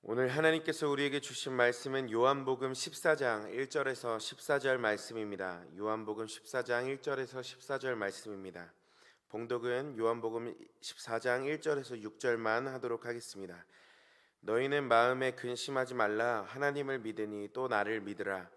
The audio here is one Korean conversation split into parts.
오늘 하나님께서 우리에게 주신 말씀은 요한복음 14장 1절에서 14절 말씀입니다. 요한복음 14장 1절에서 14절 말씀입니다. 봉독은 요한복음 14장 1절에서 6절만 하도록 하겠습니다. 너희는 마음에 근심하지 말라. 하나님을 믿으니 또 나를 믿으라.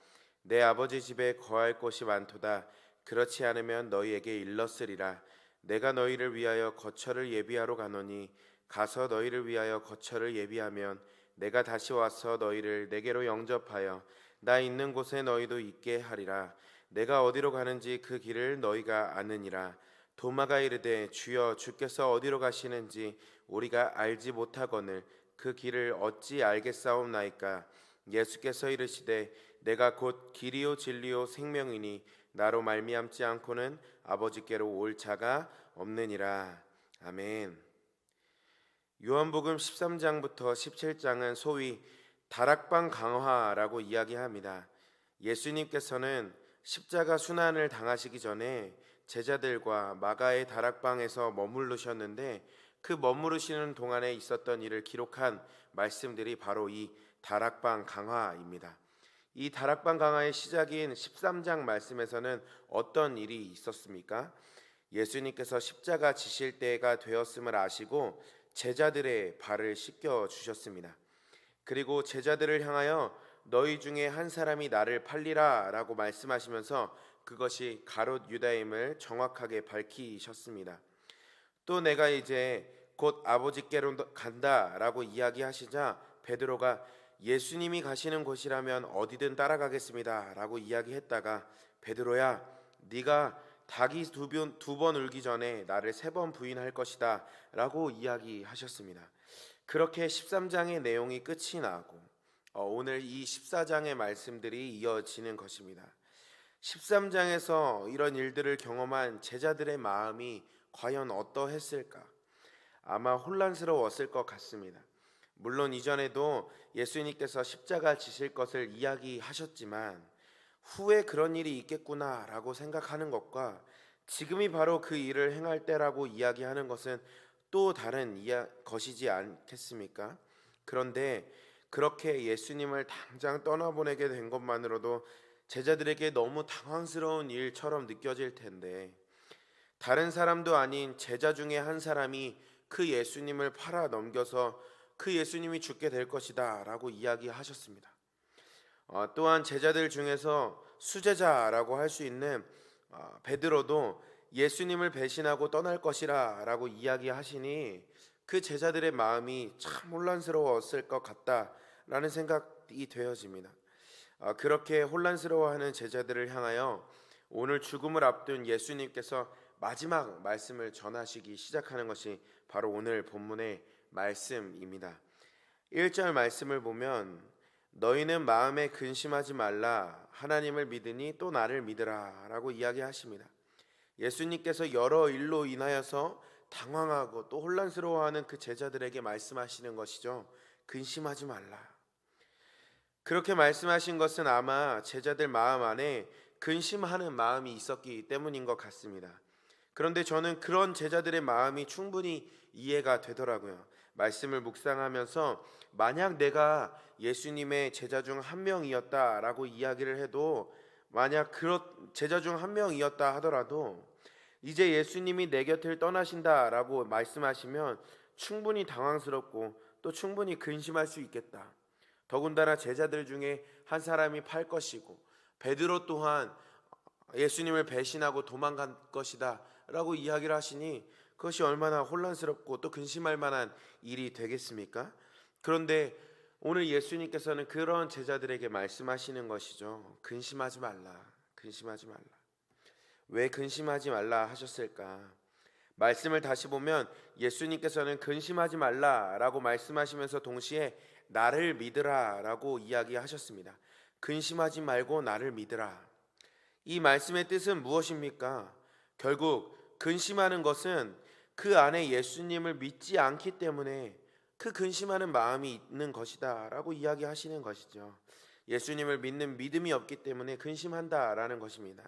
내 아버지 집에 거할 곳이 많도다. 그렇지 않으면 너희에게 일렀으리라. 내가 너희를 위하여 거처를 예비하러 가노니 가서 너희를 위하여 거처를 예비하면 내가 다시 와서 너희를 내게로 영접하여 나 있는 곳에 너희도 있게 하리라. 내가 어디로 가는지 그 길을 너희가 아느니라. 도마가 이르되 주여 주께서 어디로 가시는지 우리가 알지 못하거늘 그 길을 어찌 알겠사옵나이까. 예수께서 이르시되 내가 곧 길이요 진리요 생명이니 나로 말미암지 않고는 아버지께로 올 자가 없느니라. 아멘. 요한복음 13장부터 17장은 소위 다락방 강화라고 이야기합니다. 예수님께서는 십자가 순환을 당하시기 전에 제자들과 마가의 다락방에서 머무르셨는데 그 머무르시는 동안에 있었던 일을 기록한 말씀들이 바로 이 다락방 강화입니다. 이 다락방 강화의 시작인 13장 말씀에서는 어떤 일이 있었습니까? 예수님께서 십자가 지실 때가 되었음을 아시고 제자들의 발을 씻겨 주셨습니다. 그리고 제자들을 향하여 너희 중에 한 사람이 나를 팔리라 라고 말씀하시면서 그것이 가롯 유다임을 정확하게 밝히셨습니다. 또 내가 이제 곧 아버지께로 간다 라고 이야기하시자 베드로가 예수님이 가시는 곳이라면 어디든 따라가겠습니다 라고 이야기했다가 베드로야 네가 닭이 두 번 울기 전에 나를 세 번 부인할 것이다 라고 이야기하셨습니다. 그렇게 13장의 내용이 끝이 나고 오늘 이 14장의 말씀들이 이어지는 것입니다. 13장에서 이런 일들을 경험한 제자들의 마음이 과연 어떠했을까? 아마 혼란스러웠을 것 같습니다. 물론 이전에도 예수님께서 십자가 지실 것을 이야기하셨지만 후에 그런 일이 있겠구나라고 생각하는 것과 지금이 바로 그 일을 행할 때라고 이야기하는 것은 또 다른 것이지 않겠습니까? 그런데 그렇게 예수님을 당장 떠나보내게 된 것만으로도 제자들에게 너무 당황스러운 일처럼 느껴질 텐데 다른 사람도 아닌 제자 중에 한 사람이 그 예수님을 팔아 넘겨서 그 예수님이 죽게 될 것이다 라고 이야기하셨습니다. 또한 제자들 중에서 수제자라고 할 수 있는 베드로도 예수님을 배신하고 떠날 것이라 라고 이야기하시니 그 제자들의 마음이 참 혼란스러웠을 것 같다라는 생각이 되어집니다. 그렇게 혼란스러워하는 제자들을 향하여 오늘 죽음을 앞둔 예수님께서 마지막 말씀을 전하시기 시작하는 것이 바로 오늘 본문의 말씀입니다. 1절 말씀을 보면 너희는 마음에 근심하지 말라. 하나님을 믿으니 또 나를 믿으라 라고 이야기하십니다. 예수님께서 여러 일로 인하여서 당황하고 또 혼란스러워하는 그 제자들에게 말씀하시는 것이죠. 근심하지 말라. 그렇게 말씀하신 것은 아마 제자들 마음 안에 근심하는 마음이 있었기 때문인 것 같습니다. 그런데 저는 그런 제자들의 마음이 충분히 이해가 되더라고요. 말씀을 묵상하면서 만약 내가 예수님의 제자 중 한 명이었다라고 이야기를 해도 만약 그런 제자 중 한 명이었다 하더라도 이제 예수님이 내 곁을 떠나신다라고 말씀하시면 충분히 당황스럽고 또 충분히 근심할 수 있겠다. 더군다나 제자들 중에 한 사람이 팔 것이고 베드로 또한 예수님을 배신하고 도망간 것이다 라고 이야기를 하시니 그것이 얼마나 혼란스럽고 또 근심할 만한 일이 되겠습니까? 그런데 오늘 예수님께서는 그런 제자들에게 말씀하시는 것이죠. 근심하지 말라. 근심하지 말라. 왜 근심하지 말라 하셨을까? 말씀을 다시 보면 예수님께서는 근심하지 말라라고 말씀하시면서 동시에 나를 믿으라라고 이야기하셨습니다. 근심하지 말고 나를 믿으라. 이 말씀의 뜻은 무엇입니까? 결국 근심하는 것은 그 안에 예수님을 믿지 않기 때문에 그 근심하는 마음이 있는 것이다 라고 이야기하시는 것이죠. 예수님을 믿는 믿음이 없기 때문에 근심한다라는 것입니다.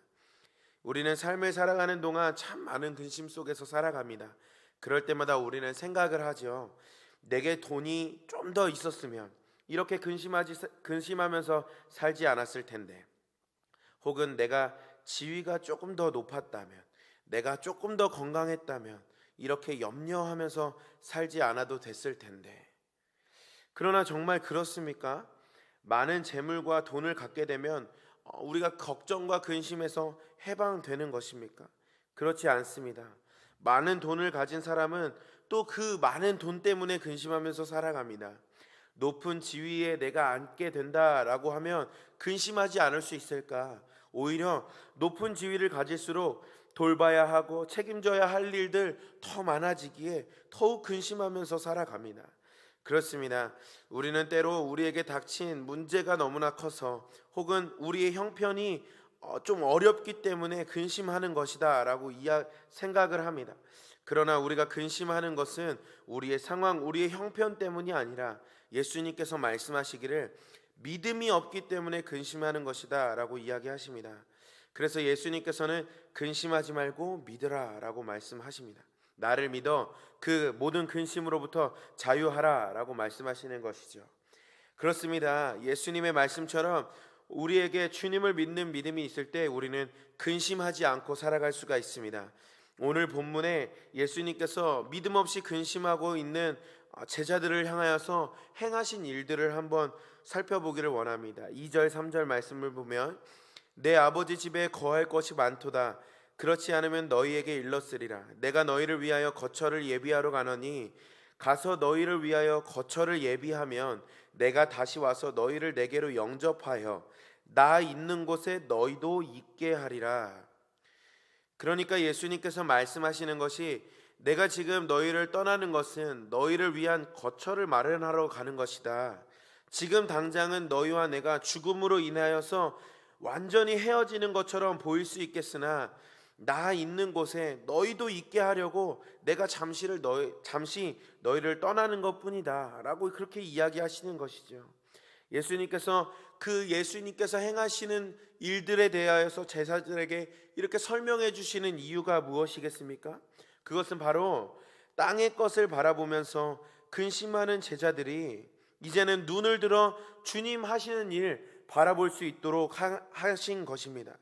우리는 삶을 살아가는 동안 참 많은 근심 속에서 살아갑니다. 그럴 때마다 우리는 생각을 하죠. 내게 돈이 좀 더 있었으면, 이렇게 근심하면서 살지 않았을 텐데, 혹은 내가 지위가 조금 더 높았다면, 내가 조금 더 건강했다면 이렇게 염려하면서 살지 않아도 됐을 텐데. 그러나 정말 그렇습니까? 많은 재물과 돈을 갖게 되면 우리가 걱정과 근심에서 해방되는 것입니까? 그렇지 않습니다. 많은 돈을 가진 사람은 또 그 많은 돈 때문에 근심하면서 살아갑니다. 높은 지위에 내가 앉게 된다라고 하면 근심하지 않을 수 있을까? 오히려 높은 지위를 가질수록 돌봐야 하고 책임져야 할 일들 더 많아지기에 더욱 근심하면서 살아갑니다. 그렇습니다. 우리는 때로 우리에게 닥친 문제가 너무나 커서, 혹은 우리의 형편이 좀 어렵기 때문에 근심하는 것이다 라고 생각을 합니다. 그러나 우리가 근심하는 것은 우리의 상황, 우리의 형편 때문이 아니라 예수님께서 말씀하시기를 믿음이 없기 때문에 근심하는 것이다 라고 이야기하십니다. 그래서 예수님께서는 근심하지 말고 믿으라 라고 말씀하십니다. 나를 믿어 그 모든 근심으로부터 자유하라 라고 말씀하시는 것이죠. 그렇습니다. 예수님의 말씀처럼 우리에게 주님을 믿는 믿음이 있을 때 우리는 근심하지 않고 살아갈 수가 있습니다. 오늘 본문에 예수님께서 믿음 없이 근심하고 있는 제자들을 향하여서 행하신 일들을 한번 살펴보기를 원합니다. 2절 3절 말씀을 보면, 내 아버지 집에 거할 것이 많도다. 그렇지 않으면 너희에게 일렀으리라. 내가 너희를 위하여 거처를 예비하러 가노니, 가서 너희를 위하여 거처를 예비하면 내가 다시 와서 너희를 내게로 영접하여 나 있는 곳에 너희도 있게 하리라. 그러니까 예수님께서 말씀하시는 것이, 내가 지금 너희를 떠나는 것은 너희를 위한 거처를 마련하러 가는 것이다. 지금 당장은 너희와 내가 죽음으로 인하여서 완전히 헤어지는 것처럼 보일 수 있겠으나, 나 있는 곳에 너희도 있게 하려고 내가 잠시 너희를 떠나는 것뿐이다 라고 그렇게 이야기하시는 것이죠. 예수님께서 행하시는 일들에 대하여서 제자들에게 이렇게 설명해 주시는 이유가 무엇이겠습니까? 그것은 바로 땅의 것을 바라보면서 근심하는 제자들이 이제는 눈을 들어 주님 하시는 일 바라볼 수 있도록 하신 것입니다.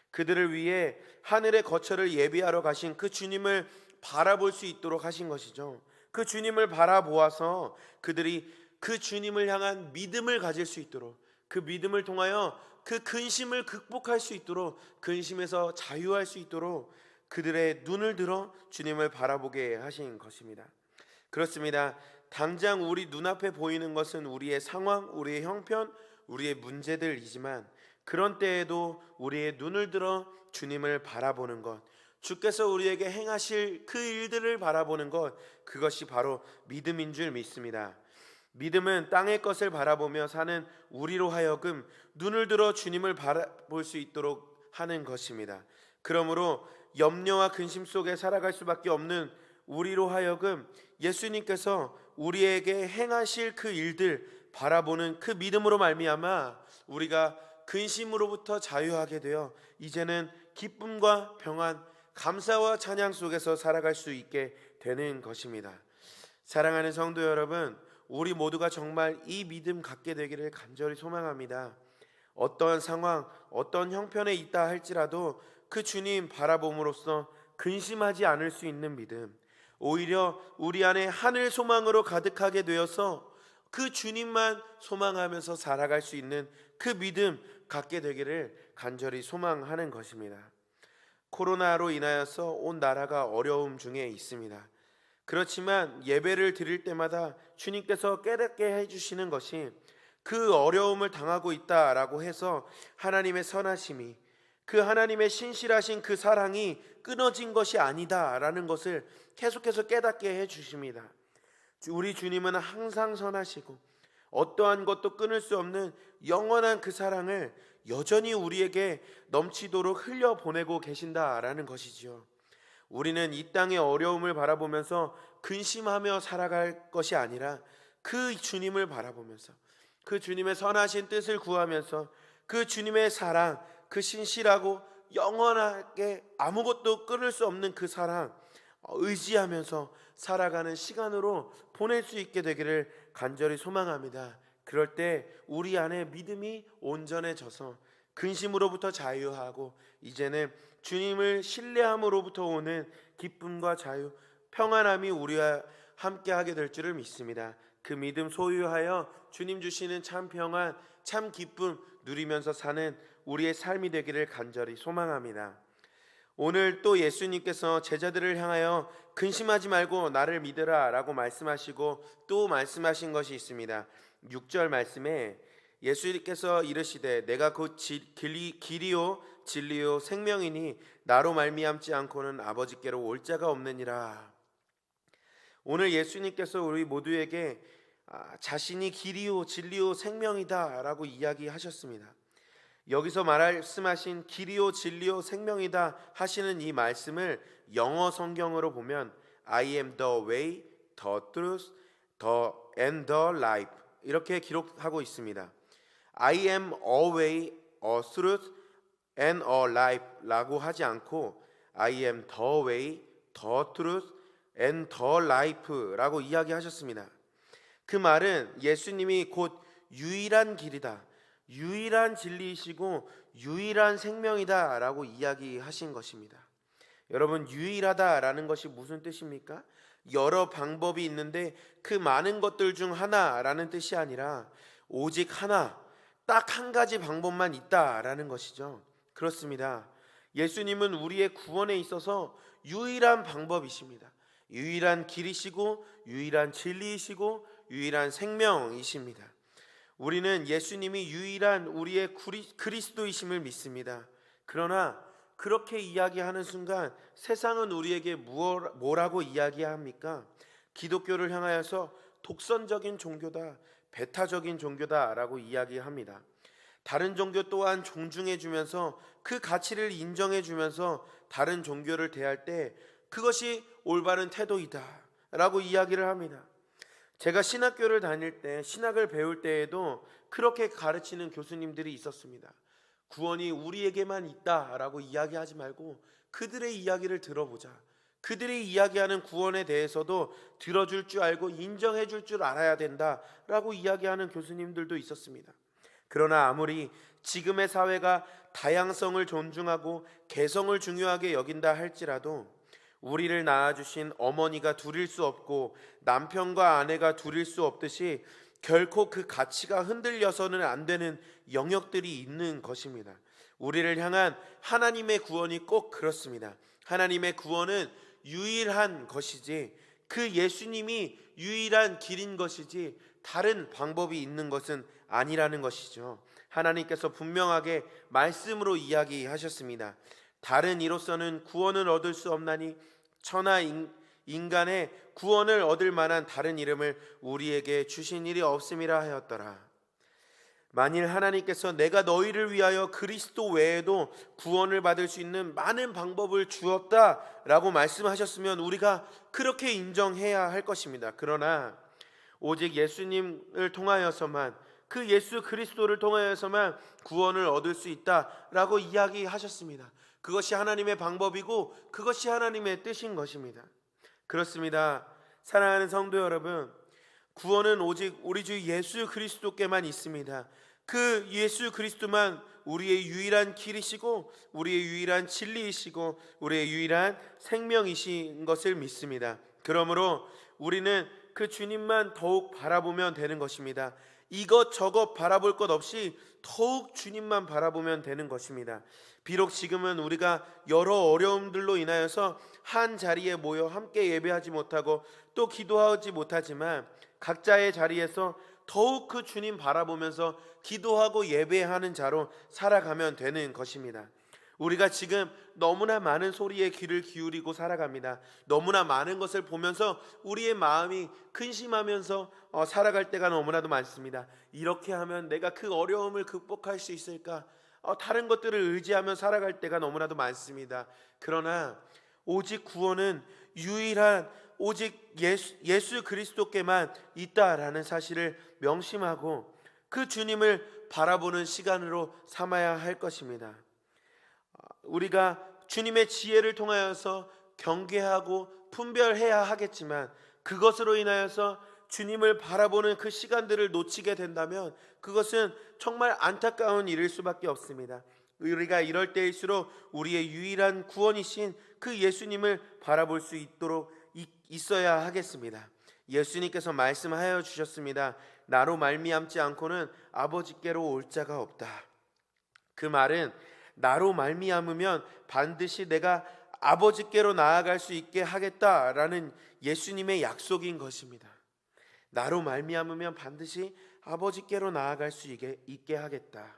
그들을 위해 하늘의 거처를 예비하러 가신 그 주님을 바라볼 수 있도록 하신 것이죠. 그 주님을 바라보아서 그들이 그 주님을 향한 믿음을 가질 수 있도록, 그 믿음을 통하여 그 근심을 극복할 수 있도록, 근심에서 자유할 수 있도록 그들의 눈을 들어 주님을 바라보게 하신 것입니다. 그렇습니다. 당장 우리 눈앞에 보이는 것은 우리의 상황, 우리의 형편, 우리의 문제들이지만, 그런 때에도 우리의 눈을 들어 주님을 바라보는 것, 주께서 우리에게 행하실 그 일들을 바라보는 것, 그것이 바로 믿음인 줄 믿습니다. 믿음은 땅의 것을 바라보며 사는 우리로 하여금 눈을 들어 주님을 바라볼 수 있도록 하는 것입니다. 그러므로 염려와 근심 속에 살아갈 수밖에 없는 우리로 하여금 예수님께서 우리에게 행하실 그 일들 바라보는 그 믿음으로 말미암아 우리가 근심으로부터 자유하게 되어 이제는 기쁨과 평안, 감사와 찬양 속에서 살아갈 수 있게 되는 것입니다. 사랑하는 성도 여러분, 우리 모두가 정말 이 믿음 갖게 되기를 간절히 소망합니다. 어떤 상황, 어떤 형편에 있다 할지라도 그 주님 바라봄으로써 근심하지 않을 수 있는 믿음, 오히려 우리 안에 하늘 소망으로 가득하게 되어서 그 주님만 소망하면서 살아갈 수 있는 그 믿음 갖게 되기를 간절히 소망하는 것입니다. 코로나로 인하여서 온 나라가 어려움 중에 있습니다. 그렇지만 예배를 드릴 때마다 주님께서 깨닫게 해주시는 것이, 그 어려움을 당하고 있다라고 해서 하나님의 선하심이, 그 하나님의 신실하신 그 사랑이 끊어진 것이 아니다라는 것을 계속해서 깨닫게 해주십니다. 우리 주님은 항상 선하시고 어떠한 것도 끊을 수 없는 영원한 그 사랑을 여전히 우리에게 넘치도록 흘려보내고 계신다라는 것이지요. 우리는 이 땅의 어려움을 바라보면서 근심하며 살아갈 것이 아니라 그 주님을 바라보면서 그 주님의 선하신 뜻을 구하면서 그 주님의 사랑, 그 신실하고 영원하게 아무것도 끊을 수 없는 그 사랑 의지하면서 살아가는 시간으로 보낼 수 있게 되기를 간절히 소망합니다. 그럴 때 우리 안에 믿음이 온전해져서 근심으로부터 자유하고 이제는 주님을 신뢰함으로부터 오는 기쁨과 자유, 평안함이 우리와 함께하게 될 줄을 믿습니다. 그 믿음 소유하여 주님 주시는 참 평안, 참 기쁨 누리면서 사는 우리의 삶이 되기를 간절히 소망합니다. 오늘 또 예수님께서 제자들을 향하여 근심하지 말고 나를 믿으라 라고 말씀하시고 또 말씀하신 것이 있습니다. 6절 말씀에 예수님께서 이르시되 내가 곧 길이요 진리요 생명이니 나로 말미암지 않고는 아버지께로 올 자가 없느니라. 오늘 예수님께서 우리 모두에게 자신이 길이요 진리요 생명이다 라고 이야기하셨습니다. 여기서 말씀하신 길이요 진리요 생명이다 하시는 이 말씀을 영어 성경으로 보면 I am the way, the truth, and the life 이렇게 기록하고 있습니다. I am a way, a truth, and a life 라고 하지 않고 I am the way, the truth, and the life 라고 이야기하셨습니다. 그 말은 예수님이 곧 유일한 길이다, 유일한 진리이시고 유일한 생명이다 라고 이야기하신 것입니다. 여러분, 유일하다라는 것이 무슨 뜻입니까? 여러 방법이 있는데 그 많은 것들 중 하나라는 뜻이 아니라 오직 하나, 딱 한 가지 방법만 있다라는 것이죠. 그렇습니다. 예수님은 우리의 구원에 있어서 유일한 방법이십니다. 유일한 길이시고 유일한 진리이시고 유일한 생명이십니다. 우리는 예수님이 유일한 우리의 그리스도이심을 믿습니다. 그러나 그렇게 이야기하는 순간 세상은 우리에게 뭐라고 이야기합니까? 기독교를 향하여서 독선적인 종교다, 배타적인 종교다라고 이야기합니다. 다른 종교 또한 존중해주면서 그 가치를 인정해주면서 다른 종교를 대할 때 그것이 올바른 태도이다 라고 이야기를 합니다. 제가 신학교를 다닐 때, 신학을 배울 때에도 그렇게 가르치는 교수님들이 있었습니다. 구원이 우리에게만 있다라고 이야기하지 말고 그들의 이야기를 들어보자. 그들이 이야기하는 구원에 대해서도 들어줄 줄 알고 인정해 줄 줄 알아야 된다라고 이야기하는 교수님들도 있었습니다. 그러나 아무리 지금의 사회가 다양성을 존중하고 개성을 중요하게 여긴다 할지라도 우리를 낳아주신 어머니가 둘일 수 없고 남편과 아내가 둘일 수 없듯이 결코 그 가치가 흔들려서는 안 되는 영역들이 있는 것입니다. 우리를 향한 하나님의 구원이 꼭 그렇습니다. 하나님의 구원은 유일한 것이지 그 예수님이 유일한 길인 것이지 다른 방법이 있는 것은 아니라는 것이죠. 하나님께서 분명하게 말씀으로 이야기하셨습니다. 다른 이로서는 구원을 얻을 수 없나니 천하 인간의 구원을 얻을 만한 다른 이름을 우리에게 주신 일이 없음이라 하였더라. 만일 하나님께서 내가 너희를 위하여 그리스도 외에도 구원을 받을 수 있는 많은 방법을 주었다라고 말씀하셨으면 우리가 그렇게 인정해야 할 것입니다. 그러나 오직 예수님을 통하여서만, 그 예수 그리스도를 통하여서만 구원을 얻을 수 있다라고 이야기하셨습니다. 그것이 하나님의 방법이고 그것이 하나님의 뜻인 것입니다. 그렇습니다. 사랑하는 성도 여러분, 구원은 오직 우리 주 예수 그리스도께만 있습니다. 그 예수 그리스도만 우리의 유일한 길이시고 우리의 유일한 진리이시고 우리의 유일한 생명이신 것을 믿습니다. 그러므로 우리는 그 주님만 더욱 바라보면 되는 것입니다. 이것저것 바라볼 것 없이 더욱 주님만 바라보면 되는 것입니다. 비록 지금은 우리가 여러 어려움들로 인하여서 한 자리에 모여 함께 예배하지 못하고 또 기도하지 못하지만 각자의 자리에서 더욱 그 주님 바라보면서 기도하고 예배하는 자로 살아가면 되는 것입니다. 우리가 지금 너무나 많은 소리에 귀를 기울이고 살아갑니다. 너무나 많은 것을 보면서 우리의 마음이 근심하면서 살아갈 때가 너무나도 많습니다. 이렇게 하면 내가 그 어려움을 극복할 수 있을까? 다른 것들을 의지하며 살아갈 때가 너무나도 많습니다. 그러나 오직 구원은 유일한 오직 예수 그리스도께만 있다라는 사실을 명심하고 그 주님을 바라보는 시간으로 삼아야 할 것입니다. 우리가 주님의 지혜를 통하여서 경계하고 분별해야 하겠지만 그것으로 인하여서 주님을 바라보는 그 시간들을 놓치게 된다면 그것은 정말 안타까운 일일 수밖에 없습니다. 우리가 이럴 때일수록 우리의 유일한 구원이신 그 예수님을 바라볼 수 있도록 있어야 하겠습니다. 예수님께서 말씀하여 주셨습니다. 나로 말미암지 않고는 아버지께로 올 자가 없다. 그 말은 나로 말미암으면 반드시 내가 아버지께로 나아갈 수 있게 하겠다라는 예수님의 약속인 것입니다. 나로 말미암으면 반드시 아버지께로 나아갈 수 있게 하겠다.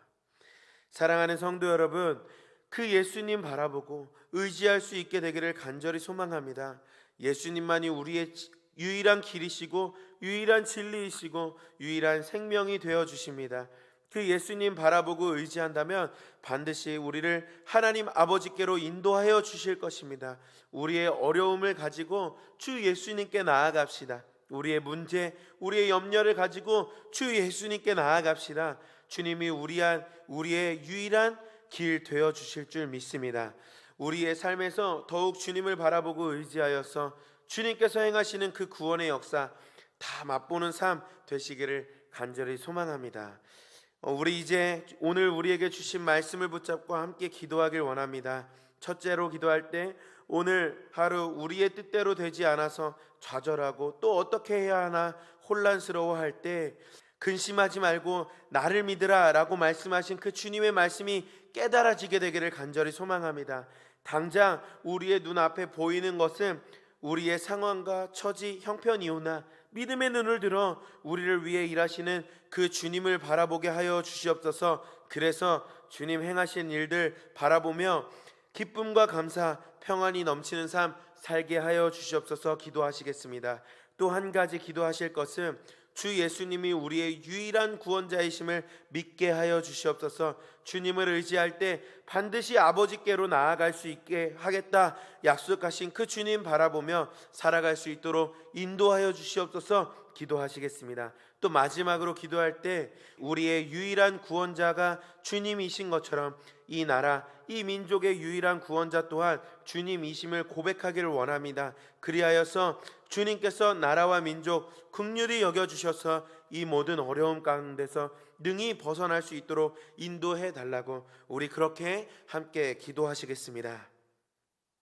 사랑하는 성도 여러분, 그 예수님 바라보고 의지할 수 있게 되기를 간절히 소망합니다. 예수님만이 우리의 유일한 길이시고 유일한 진리이시고 유일한 생명이 되어 주십니다. 그 예수님 바라보고 의지한다면 반드시 우리를 하나님 아버지께로 인도하여 주실 것입니다. 우리의 어려움을 가지고 주 예수님께 나아갑시다. 우리의 문제, 우리의 염려를 가지고 주 예수님께 나아갑시다. 주님이 우리의 유일한 길 되어 주실 줄 믿습니다. 우리의 삶에서 더욱 주님을 바라보고 의지하여서 주님께서 행하시는 그 구원의 역사 다 맛보는 삶 되시기를 간절히 소망합니다. 우리 이제 오늘 우리에게 주신 말씀을 붙잡고 함께 기도하길 원합니다. 첫째로 기도할 때 오늘 하루 우리의 뜻대로 되지 않아서 좌절하고 또 어떻게 해야 하나 혼란스러워할 때 근심하지 말고 나를 믿으라 라고 말씀하신 그 주님의 말씀이 깨달아지게 되기를 간절히 소망합니다. 당장 우리의 눈앞에 보이는 것은 우리의 상황과 처지, 형편이오나 믿음의 눈을 들어 우리를 위해 일하시는 그 주님을 바라보게 하여 주시옵소서. 그래서 주님 행하신 일들 바라보며 기쁨과 감사, 평안이 넘치는 삶 살게 하여 주시옵소서. 기도하시겠습니다. 또 한 가지 기도하실 것은 주 예수님이 우리의 유일한 구원자이심을 믿게 하여 주시옵소서. 주님을 의지할 때 반드시 아버지께로 나아갈 수 있게 하겠다 약속하신 그 주님 바라보며 살아갈 수 있도록 인도하여 주시옵소서. 기도하시겠습니다. 또 마지막으로 기도할 때 우리의 유일한 구원자가 주님이신 것처럼 이 나라, 이 민족의 유일한 구원자 또한 주님이심을 고백하기를 원합니다. 그리하여서 주님께서 나라와 민족 긍휼히 여겨주셔서 이 모든 어려움 가운데서 능히 벗어날 수 있도록 인도해 달라고 우리 그렇게 함께 기도하시겠습니다.